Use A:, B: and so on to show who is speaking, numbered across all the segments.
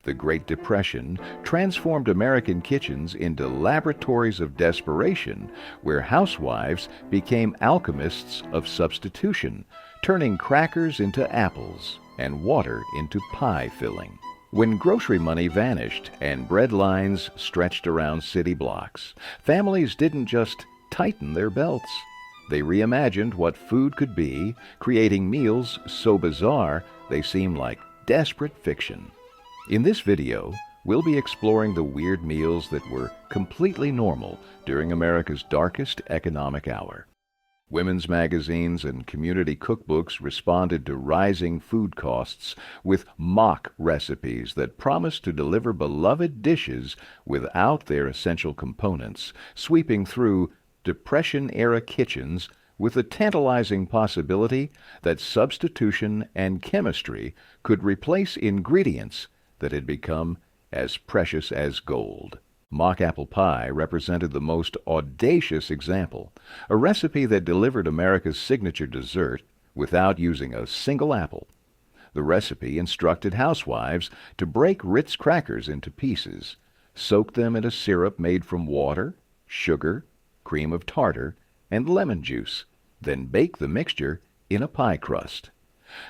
A: The Great Depression transformed American kitchens into laboratories of desperation, where housewives became alchemists of substitution, turning crackers into apples and water into pie filling. When grocery money vanished and breadlines stretched around city blocks, families didn't just tighten their belts. They reimagined what food could be, creating meals so bizarre they seem like desperate fiction. In this video, we'll be exploring the weird meals that were completely normal during America's darkest economic hour. Women's magazines and community cookbooks responded to rising food costs with mock recipes that promised to deliver beloved dishes without their essential components, sweeping through Depression-era kitchens with the tantalizing possibility that substitution and chemistry could replace ingredients that had become as precious as gold. Mock apple pie represented the most audacious example, a recipe that delivered America's signature dessert without using a single apple. The recipe instructed housewives to break Ritz crackers into pieces, soak them in a syrup made from water, sugar, cream of tartar, and lemon juice, then bake the mixture in a pie crust.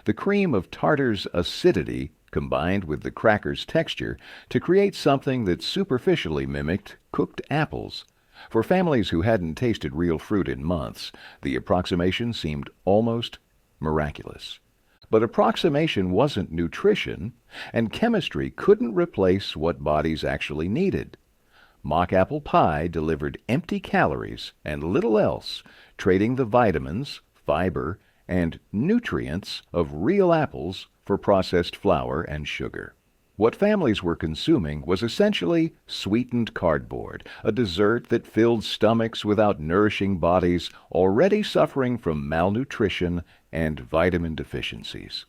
A: The cream of tartar's acidity combined with the cracker's texture to create something that superficially mimicked cooked apples. For families who hadn't tasted real fruit in months, the approximation seemed almost miraculous. But approximation wasn't nutrition, and chemistry couldn't replace what bodies actually needed. Mock apple pie delivered empty calories and little else, trading the vitamins, fiber, and nutrients of real apples for processed flour and sugar. What families were consuming was essentially sweetened cardboard, a dessert that filled stomachs without nourishing bodies already suffering from malnutrition and vitamin deficiencies.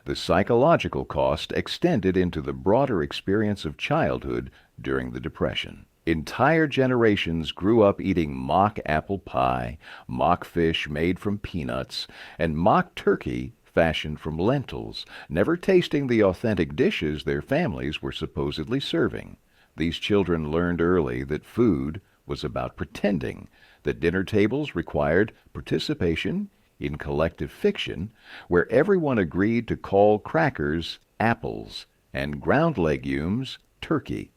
A: The psychological cost extended into the broader experience of childhood during the Depression. Entire generations grew up eating mock apple pie, mock fish made from peanuts, and mock turkey fashioned from lentils, never tasting the authentic dishes their families were supposedly serving. These children learned early that food was about pretending, that dinner tables required participation in collective fiction, where everyone agreed to call crackers apples and ground legumes turkey.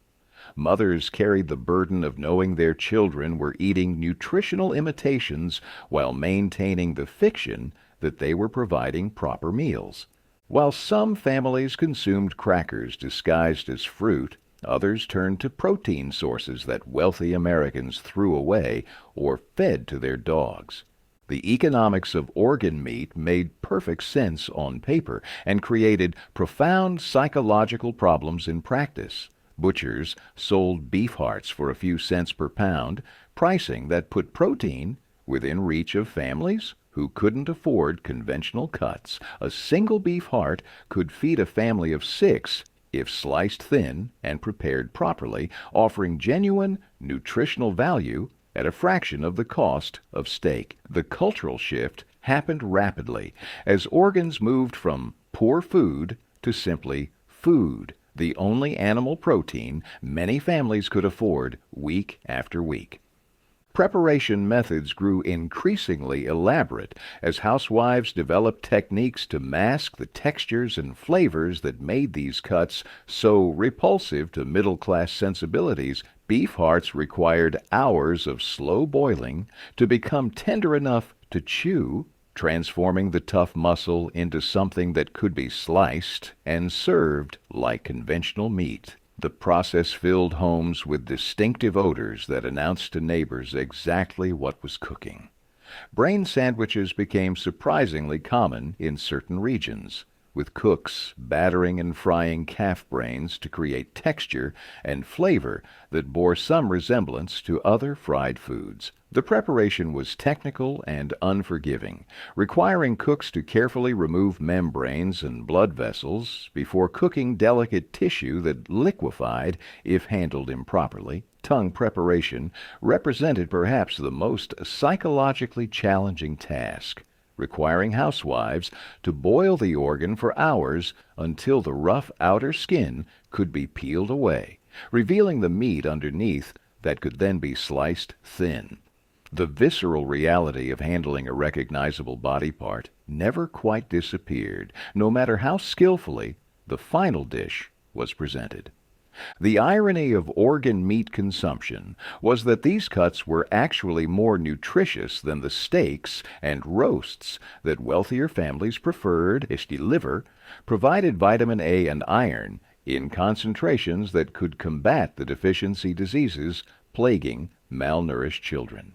A: Mothers carried the burden of knowing their children were eating nutritional imitations while maintaining the fiction that they were providing proper meals. While some families consumed crackers disguised as fruit, others turned to protein sources that wealthy Americans threw away or fed to their dogs. The economics of organ meat made perfect sense on paper and created profound psychological problems in practice. Butchers sold beef hearts for a few cents per pound, pricing that put protein within reach of families who couldn't afford conventional cuts. A single beef heart could feed a family of 6 if sliced thin and prepared properly, offering genuine nutritional value at a fraction of the cost of steak. The cultural shift happened rapidly as organs moved from poor food to simply food, the only animal protein many families could afford week after week. Preparation methods grew increasingly elaborate as housewives developed techniques to mask the textures and flavors that made these cuts so repulsive to middle-class sensibilities. Beef hearts required hours of slow boiling to become tender enough to chew, transforming the tough muscle into something that could be sliced and served like conventional meat. The process filled homes with distinctive odors that announced to neighbors exactly what was cooking. Brain sandwiches became surprisingly common in certain regions, with cooks battering and frying calf brains to create texture and flavor that bore some resemblance to other fried foods. The preparation was technical and unforgiving, requiring cooks to carefully remove membranes and blood vessels before cooking delicate tissue that liquefied if handled improperly. Tongue preparation represented perhaps the most psychologically challenging task, requiring housewives to boil the organ for hours until the rough outer skin could be peeled away, revealing the meat underneath that could then be sliced thin. The visceral reality of handling a recognizable body part never quite disappeared, no matter how skillfully the final dish was presented. The irony of organ meat consumption was that these cuts were actually more nutritious than the steaks and roasts that wealthier families preferred, as the liver provided vitamin A and iron in concentrations that could combat the deficiency diseases plaguing malnourished children.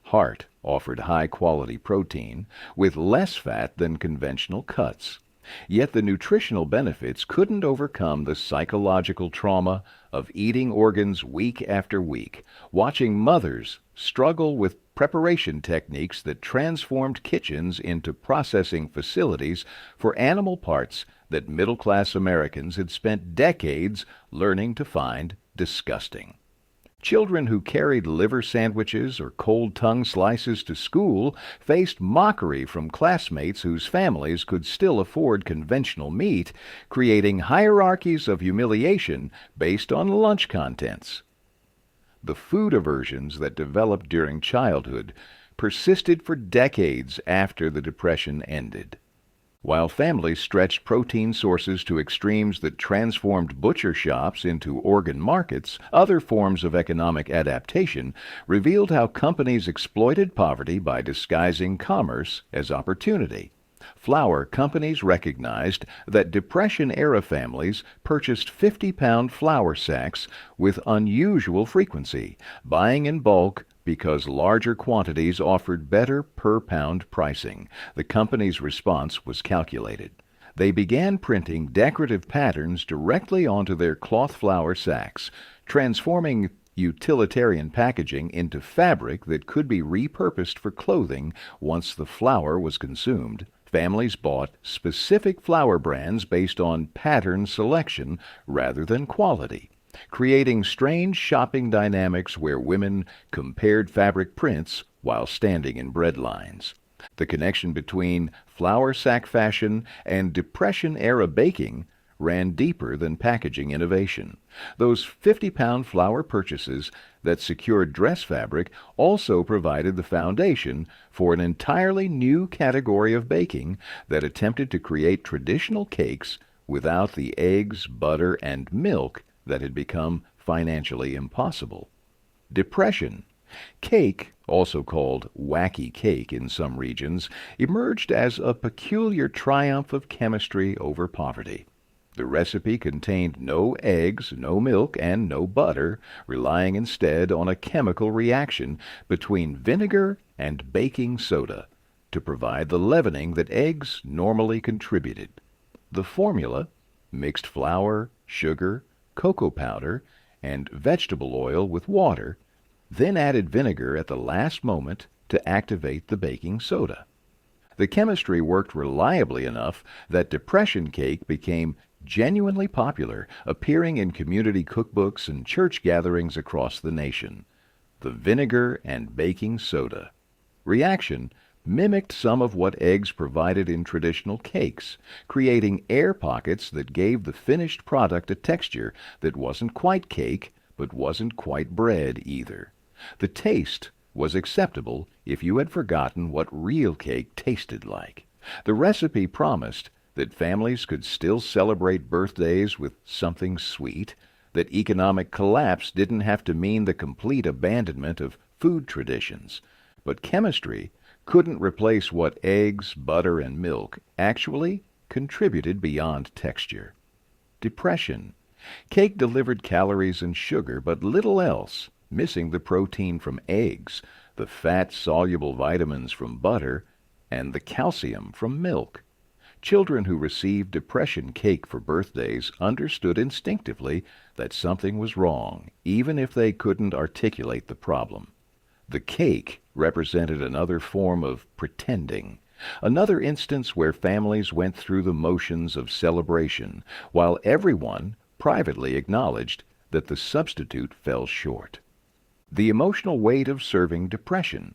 A: Heart offered high-quality protein with less fat than conventional cuts. Yet the nutritional benefits couldn't overcome the psychological trauma of eating organs week after week, watching mothers struggle with preparation techniques that transformed kitchens into processing facilities for animal parts that middle-class Americans had spent decades learning to find disgusting. Children who carried liver sandwiches or cold tongue slices to school faced mockery from classmates whose families could still afford conventional meat, creating hierarchies of humiliation based on lunch contents. The food aversions that developed during childhood persisted for decades after the Depression ended. While families stretched protein sources to extremes that transformed butcher shops into organ markets, other forms of economic adaptation revealed how companies exploited poverty by disguising commerce as opportunity. Flour companies recognized that Depression-era families purchased 50-pound flour sacks with unusual frequency, buying in bulk because larger quantities offered better per-pound pricing. The company's response was calculated. They began printing decorative patterns directly onto their cloth flour sacks, transforming utilitarian packaging into fabric that could be repurposed for clothing once the flour was consumed. Families bought specific flour brands based on pattern selection rather than quality, creating strange shopping dynamics where women compared fabric prints while standing in breadlines. The connection between flour sack fashion and Depression-era baking ran deeper than packaging innovation. Those 50-pound flour purchases that secured dress fabric also provided the foundation for an entirely new category of baking that attempted to create traditional cakes without the eggs, butter, and milk that had become financially impossible. Depression. Cake, also called wacky cake in some regions, emerged as a peculiar triumph of chemistry over poverty. The recipe contained no eggs, no milk, and no butter, relying instead on a chemical reaction between vinegar and baking soda to provide the leavening that eggs normally contributed. The formula, mixed flour, sugar, cocoa powder, and vegetable oil with water, then added vinegar at the last moment to activate the baking soda. The chemistry worked reliably enough that Depression cake became genuinely popular, appearing in community cookbooks and church gatherings across the nation. The vinegar and baking soda reaction mimicked some of what eggs provided in traditional cakes, creating air pockets that gave the finished product a texture that wasn't quite cake, but wasn't quite bread either. The taste was acceptable if you had forgotten what real cake tasted like. The recipe promised that families could still celebrate birthdays with something sweet, that economic collapse didn't have to mean the complete abandonment of food traditions. But chemistry couldn't replace what eggs, butter, and milk actually contributed beyond texture. Depression. Cake delivered calories and sugar, but little else, missing the protein from eggs, the fat-soluble vitamins from butter, and the calcium from milk. Children who received Depression cake for birthdays understood instinctively that something was wrong, even if they couldn't articulate the problem. The cake represented another form of pretending, another instance where families went through the motions of celebration, while everyone privately acknowledged that the substitute fell short. The emotional weight of serving Depression.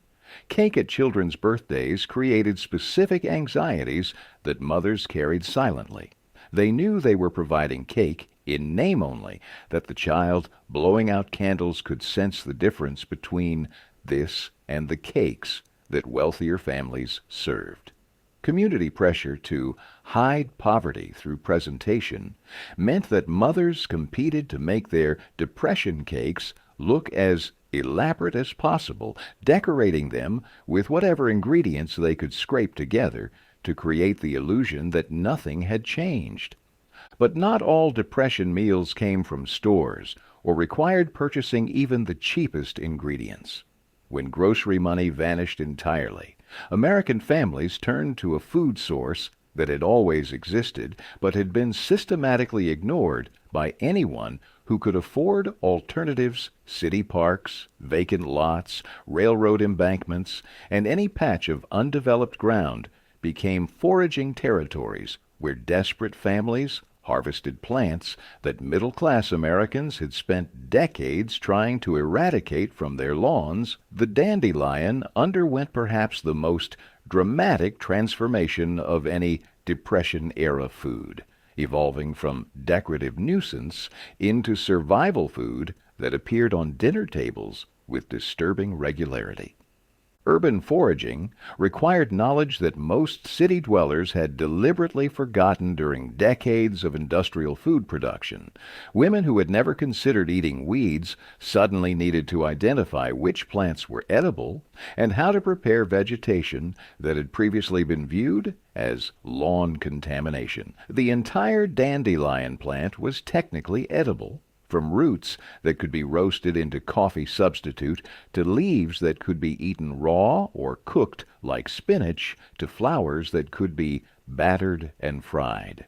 A: Cake at children's birthdays created specific anxieties that mothers carried silently. They knew they were providing cake in name only, that the child blowing out candles could sense the difference between this and the cakes that wealthier families served. Community pressure to hide poverty through presentation meant that mothers competed to make their depression cakes look as elaborate as possible, decorating them with whatever ingredients they could scrape together to create the illusion that nothing had changed. But not all depression meals came from stores or required purchasing even the cheapest ingredients. When grocery money vanished entirely, American families turned to a food source that had always existed but had been systematically ignored by anyone who could afford alternatives. City parks, vacant lots, railroad embankments, and any patch of undeveloped ground became foraging territories where desperate families harvested plants that middle-class Americans had spent decades trying to eradicate from their lawns. The dandelion underwent perhaps the most dramatic transformation of any Depression-era food, evolving from decorative nuisance into survival food that appeared on dinner tables with disturbing regularity. Urban foraging required knowledge that most city dwellers had deliberately forgotten during decades of industrial food production. Women who had never considered eating weeds suddenly needed to identify which plants were edible and how to prepare vegetation that had previously been viewed as lawn contamination. The entire dandelion plant was technically edible, from roots that could be roasted into coffee substitute to leaves that could be eaten raw or cooked like spinach to flowers that could be battered and fried.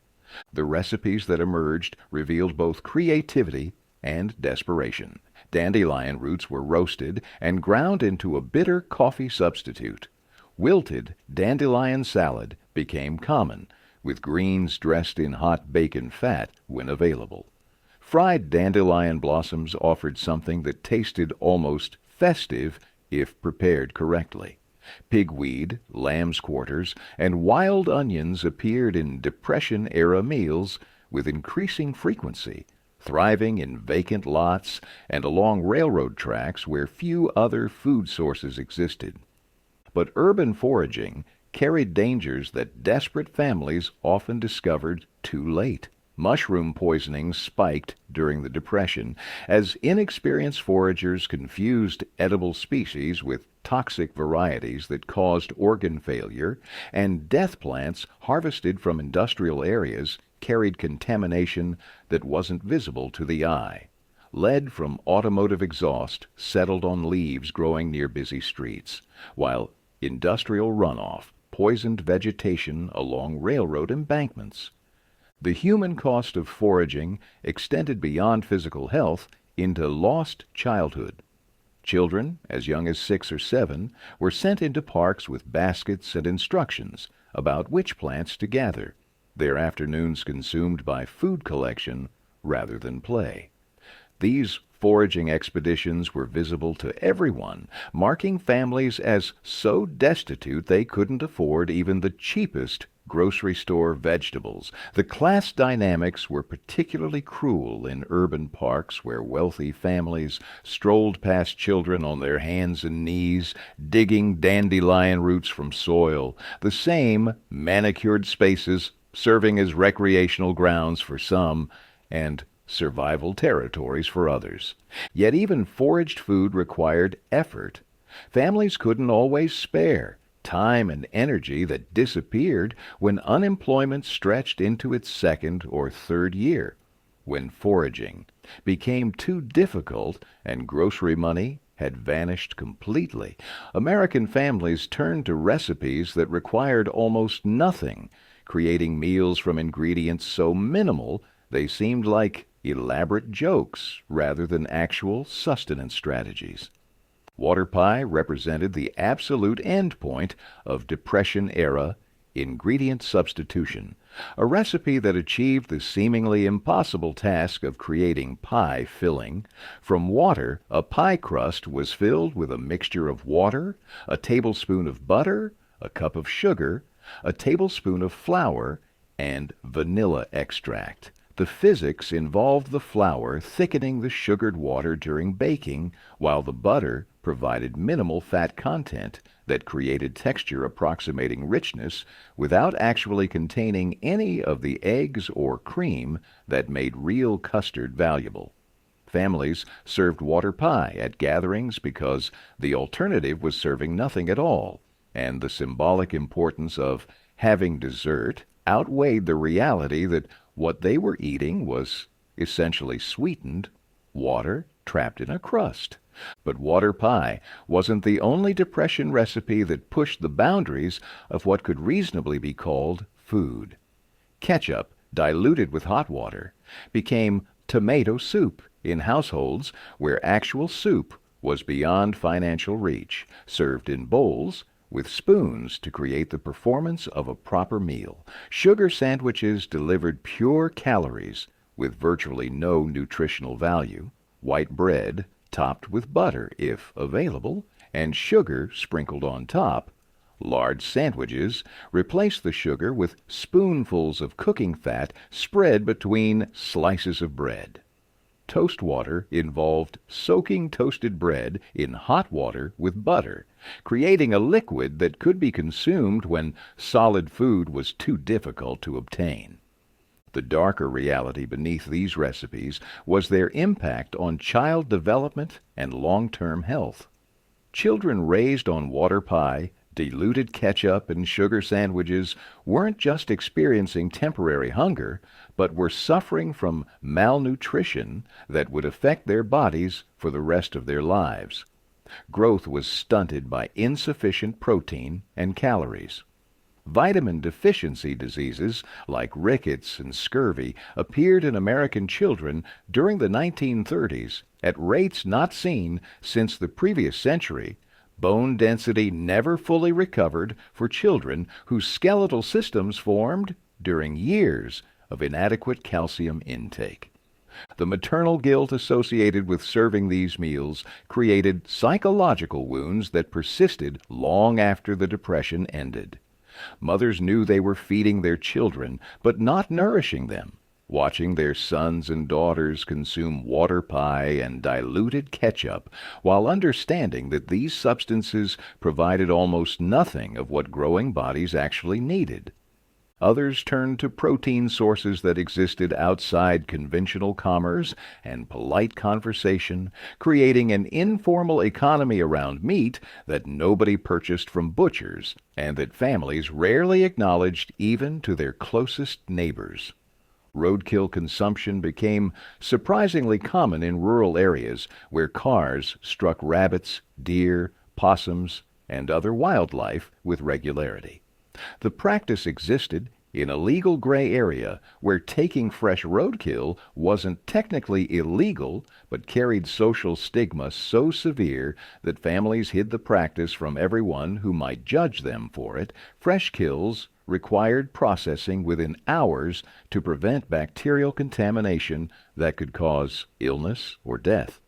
A: The recipes that emerged revealed both creativity and desperation. Dandelion roots were roasted and ground into a bitter coffee substitute. Wilted dandelion salad became common, with greens dressed in hot bacon fat when available. Fried dandelion blossoms offered something that tasted almost festive if prepared correctly. Pigweed, lamb's quarters, and wild onions appeared in Depression-era meals with increasing frequency, thriving in vacant lots and along railroad tracks where few other food sources existed. But urban foraging carried dangers that desperate families often discovered too late. Mushroom poisoning spiked during the Depression as inexperienced foragers confused edible species with toxic varieties that caused organ failure, and death plants harvested from industrial areas carried contamination that wasn't visible to the eye. Lead from automotive exhaust settled on leaves growing near busy streets, while industrial runoff poisoned vegetation along railroad embankments. The human cost of foraging extended beyond physical health into lost childhood. Children, as young as 6 or 7, were sent into parks with baskets and instructions about which plants to gather, their afternoons consumed by food collection rather than play. These foraging expeditions were visible to everyone, marking families as so destitute they couldn't afford even the cheapest grocery store vegetables. The class dynamics were particularly cruel in urban parks where wealthy families strolled past children on their hands and knees, digging dandelion roots from soil, the same manicured spaces serving as recreational grounds for some and survival territories for others. Yet even foraged food required effort. Families couldn't always spare time and energy that disappeared when unemployment stretched into its 2nd or 3rd year, when foraging became too difficult and grocery money had vanished completely. American families turned to recipes that required almost nothing, creating meals from ingredients so minimal they seemed like elaborate jokes rather than actual sustenance strategies. Water pie represented the absolute endpoint of Depression-era ingredient substitution, a recipe that achieved the seemingly impossible task of creating pie filling. From water, a pie crust was filled with a mixture of water, a tablespoon of butter, a cup of sugar, a tablespoon of flour, and vanilla extract. The physics involved the flour thickening the sugared water during baking, while the butter provided minimal fat content that created texture approximating richness without actually containing any of the eggs or cream that made real custard valuable. Families served water pie at gatherings because the alternative was serving nothing at all, and the symbolic importance of having dessert outweighed the reality that what they were eating was essentially sweetened water trapped in a crust. But water pie wasn't the only Depression recipe that pushed the boundaries of what could reasonably be called food. Ketchup, diluted with hot water, became tomato soup in households where actual soup was beyond financial reach, served in bowls with spoons to create the performance of a proper meal. Sugar sandwiches delivered pure calories with virtually no nutritional value. White bread, topped with butter if available, and sugar sprinkled on top. Large sandwiches replaced the sugar with spoonfuls of cooking fat spread between slices of bread. Toast water involved soaking toasted bread in hot water with butter, creating a liquid that could be consumed when solid food was too difficult to obtain. The darker reality beneath these recipes was their impact on child development and long-term health. Children raised on water pie, diluted ketchup, and sugar sandwiches weren't just experiencing temporary hunger, but were suffering from malnutrition that would affect their bodies for the rest of their lives. Growth was stunted by insufficient protein and calories. Vitamin deficiency diseases like rickets and scurvy appeared in American children during the 1930s at rates not seen since the previous century. Bone density never fully recovered for children whose skeletal systems formed during years of inadequate calcium intake. The maternal guilt associated with serving these meals created psychological wounds that persisted long after the Depression ended. Mothers knew they were feeding their children, but not nourishing them. Watching their sons and daughters consume water pie and diluted ketchup, while understanding that these substances provided almost nothing of what growing bodies actually needed. Others turned to protein sources that existed outside conventional commerce and polite conversation, creating an informal economy around meat that nobody purchased from butchers and that families rarely acknowledged even to their closest neighbors. Roadkill consumption became surprisingly common in rural areas where cars struck rabbits, deer, possums, and other wildlife with regularity. The practice existed in a legal gray area where taking fresh roadkill wasn't technically illegal but carried social stigma so severe that families hid the practice from everyone who might judge them for it. Fresh kills required processing within hours to prevent bacterial contamination that could cause illness or death.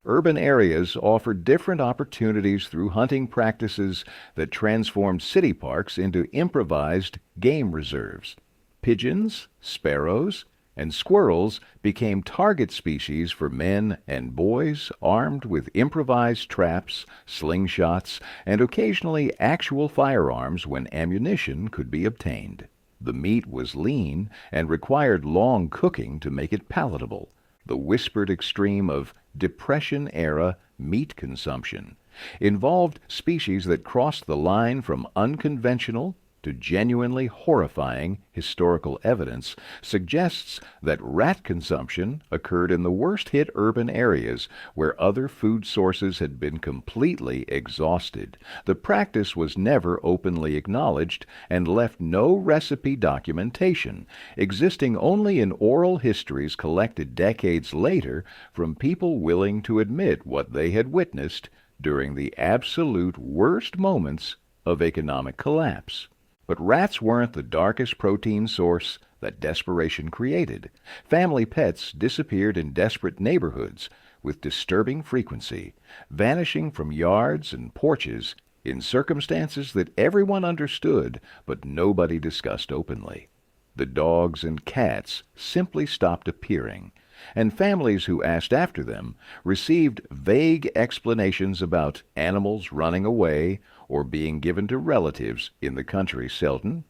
A: Urban areas offered different opportunities through hunting practices that transformed city parks into improvised game reserves. Pigeons, sparrows, and squirrels became target species for men and boys armed with improvised traps, slingshots, and occasionally actual firearms when ammunition could be obtained. The meat was lean and required long cooking to make it palatable. The whispered extreme of Depression-era meat consumption involved species that crossed the line from unconventional to genuinely horrifying. Historical evidence suggests that rat consumption occurred in the worst-hit urban areas where other food sources had been completely exhausted. The practice was never openly acknowledged and left no recipe documentation, existing only in oral histories collected decades later from people willing to admit what they had witnessed during the absolute worst moments of economic collapse. But rats weren't the darkest protein source that desperation created. Family pets disappeared in desperate neighborhoods with disturbing frequency, vanishing from yards and porches in circumstances that everyone understood but nobody discussed openly. The dogs and cats simply stopped appearing, and families who asked after them received vague explanations about animals running away or being given to relatives in the country. Selden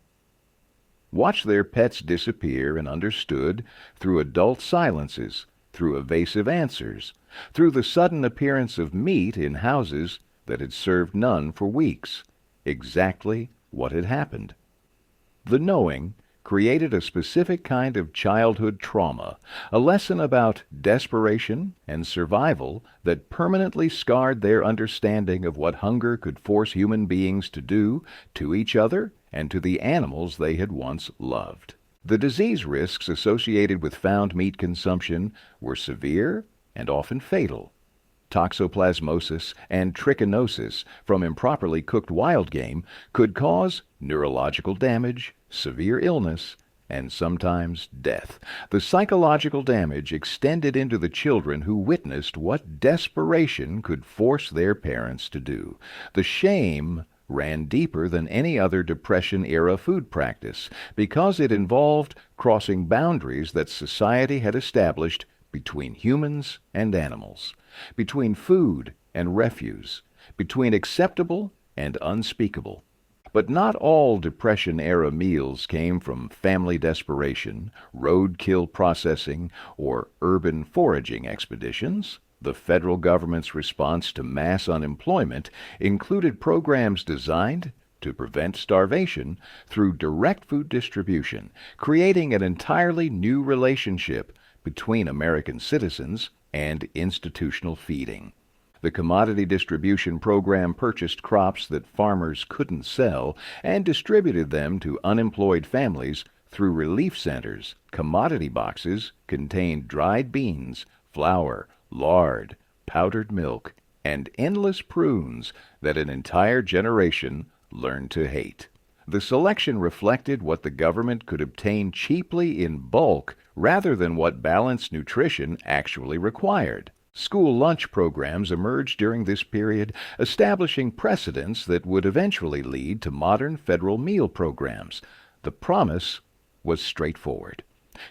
A: watched their pets disappear and understood through adult silences, through evasive answers, through the sudden appearance of meat in houses that had served none for weeks, exactly what had happened. The knowing created a specific kind of childhood trauma, a lesson about desperation and survival that permanently scarred their understanding of what hunger could force human beings to do to each other and to the animals they had once loved. The disease risks associated with found meat consumption were severe and often fatal. Toxoplasmosis and trichinosis from improperly cooked wild game could cause neurological damage, severe illness, and sometimes death. The psychological damage extended into the children who witnessed what desperation could force their parents to do. The shame ran deeper than any other Depression-era food practice because it involved crossing boundaries that society had established between humans and animals, between food and refuse, between acceptable and unspeakable. But not all Depression-era meals came from family desperation, roadkill processing, or urban foraging expeditions. The federal government's response to mass unemployment included programs designed to prevent starvation through direct food distribution, creating an entirely new relationship between American citizens and institutional feeding. The commodity distribution program purchased crops that farmers couldn't sell and distributed them to unemployed families through relief centers. Commodity boxes contained dried beans, flour, lard, powdered milk, and endless prunes that an entire generation learned to hate. The selection reflected what the government could obtain cheaply in bulk rather than what balanced nutrition actually required. School lunch programs emerged during this period, establishing precedents that would eventually lead to modern federal meal programs. The promise was straightforward.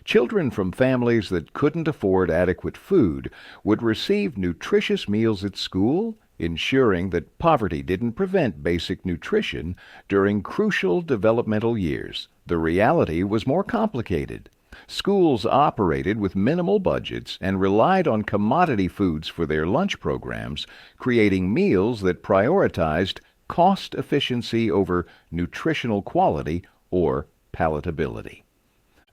A: Children from families that couldn't afford adequate food would receive nutritious meals at school, ensuring that poverty didn't prevent basic nutrition during crucial developmental years. The reality was more complicated. Schools operated with minimal budgets and relied on commodity foods for their lunch programs, creating meals that prioritized cost efficiency over nutritional quality or palatability.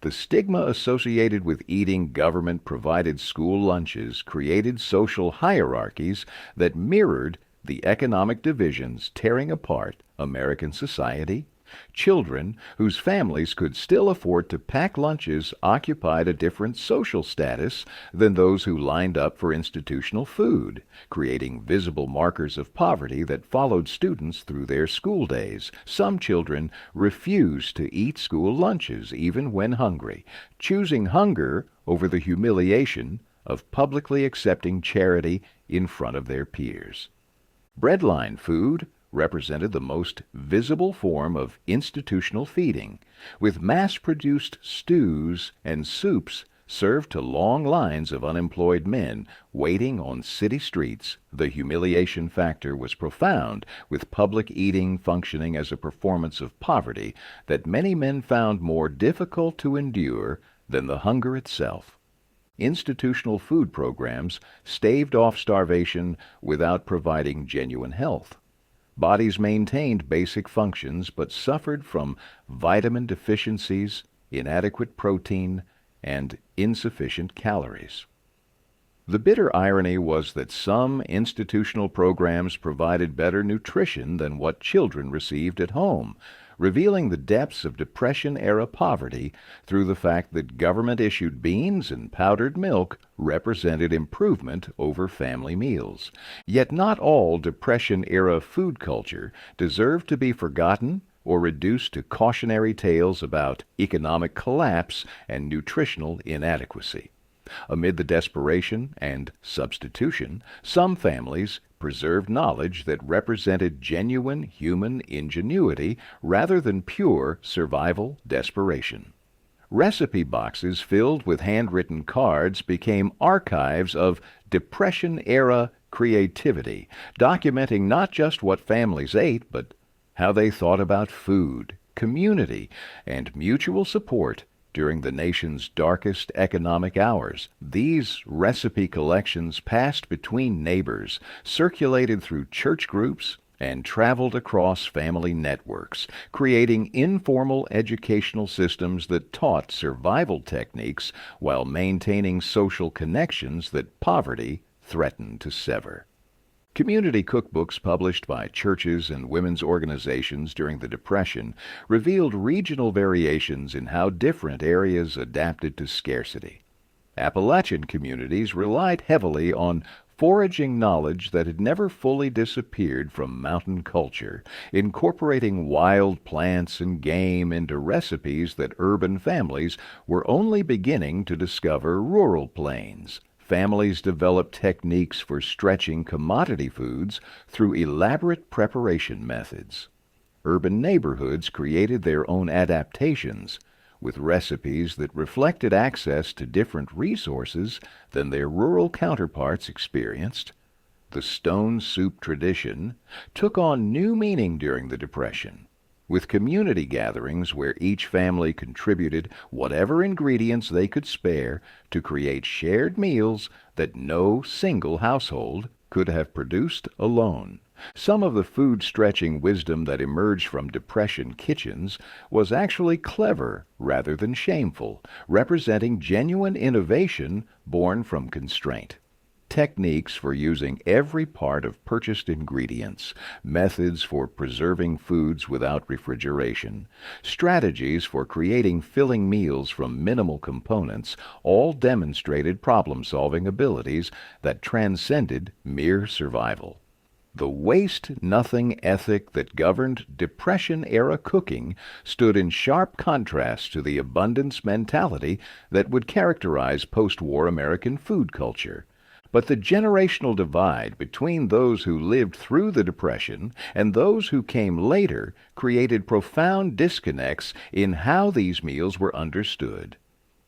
A: The stigma associated with eating government-provided school lunches created social hierarchies that mirrored the economic divisions tearing apart American society. Children whose families could still afford to pack lunches occupied a different social status than those who lined up for institutional food, creating visible markers of poverty that followed students through their school days. Some children refused to eat school lunches even when hungry, choosing hunger over the humiliation of publicly accepting charity in front of their peers. Breadline food represented the most visible form of institutional feeding, with mass-produced stews and soups served to long lines of unemployed men waiting on city streets. The humiliation factor was profound, with public eating functioning as a performance of poverty that many men found more difficult to endure than the hunger itself. Institutional food programs staved off starvation without providing genuine health. Bodies maintained basic functions but suffered from vitamin deficiencies, inadequate protein, and insufficient calories. The bitter irony was that some institutional programs provided better nutrition than what children received at home, revealing the depths of Depression-era poverty through the fact that government-issued beans and powdered milk represented improvement over family meals. Yet not all Depression-era food culture deserved to be forgotten or reduced to cautionary tales about economic collapse and nutritional inadequacy. Amid the desperation and substitution, some families preserved knowledge that represented genuine human ingenuity rather than pure survival desperation. Recipe boxes filled with handwritten cards became archives of Depression-era creativity, documenting not just what families ate, but how they thought about food, community, and mutual support during the nation's darkest economic hours. These recipe collections passed between neighbors, circulated through church groups, and traveled across family networks, creating informal educational systems that taught survival techniques while maintaining social connections that poverty threatened to sever. Community cookbooks published by churches and women's organizations during the Depression revealed regional variations in how different areas adapted to scarcity. Appalachian communities relied heavily on foraging knowledge that had never fully disappeared from mountain culture, incorporating wild plants and game into recipes that urban families were only beginning to discover rural plains. Families developed techniques for stretching commodity foods through elaborate preparation methods. Urban neighborhoods created their own adaptations, with recipes that reflected access to different resources than their rural counterparts experienced. The stone soup tradition took on new meaning during the Depression, with community gatherings where each family contributed whatever ingredients they could spare to create shared meals that no single household could have produced alone. Some of the food-stretching wisdom that emerged from Depression kitchens was actually clever rather than shameful, representing genuine innovation born from constraint. Techniques for using every part of purchased ingredients, methods for preserving foods without refrigeration, strategies for creating filling meals from minimal components all demonstrated problem-solving abilities that transcended mere survival. The waste-nothing ethic that governed Depression-era cooking stood in sharp contrast to the abundance mentality that would characterize post-war American food culture. But the generational divide between those who lived through the Depression and those who came later created profound disconnects in how these meals were understood.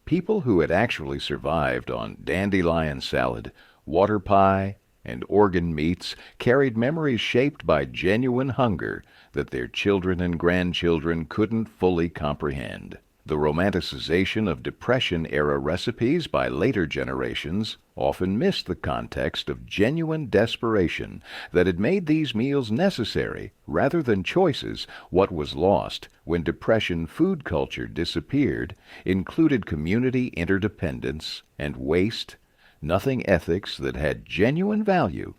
A: People who had actually survived on dandelion salad, water pie, and organ meats carried memories shaped by genuine hunger that their children and grandchildren couldn't fully comprehend. The romanticization of Depression-era recipes by later generations often missed the context of genuine desperation that had made these meals necessary rather than choices. What was lost when Depression food culture disappeared included community interdependence and waste-nothing ethics that had genuine value.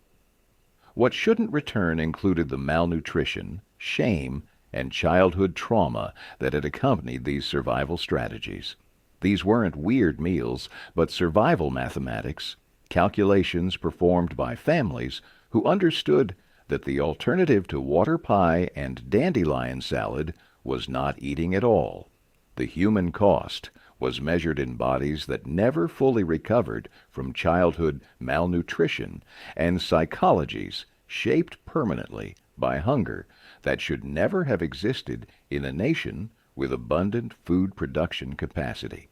A: What shouldn't return included the malnutrition, shame, and childhood trauma that had accompanied these survival strategies. These weren't weird meals, but survival mathematics, calculations performed by families who understood that the alternative to water pie and dandelion salad was not eating at all. The human cost was measured in bodies that never fully recovered from childhood malnutrition and psychologies shaped permanently by hunger that should never have existed in a nation with abundant food production capacity.